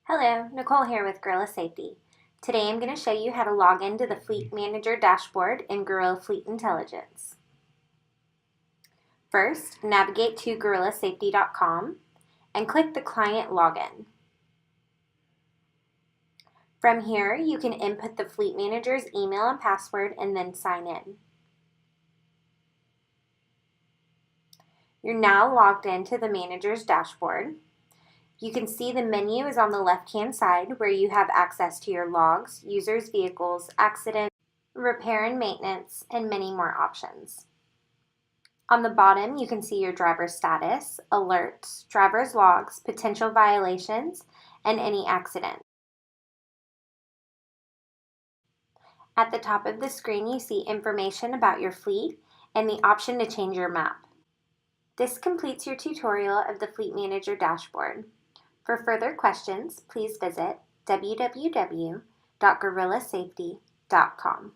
Hello, Nicole here with Gorilla Safety. Today I'm going to show you how to log into the Fleet Manager dashboard in Gorilla Fleet Intelligence. First, navigate to gorillasafety.com and click the Client Login. From here, you can input the Fleet Manager's email and password and then sign in. You're now logged into the Manager's dashboard. You can see the menu is on the left-hand side where you have access to your logs, users, vehicles, accidents, repair and maintenance, and many more options. On the bottom, you can see your driver's status, alerts, driver's logs, potential violations, and any accidents. At the top of the screen, you see information about your fleet and the option to change your map. This completes your tutorial of the Fleet Manager dashboard. For further questions, please visit www.gorillasafety.com.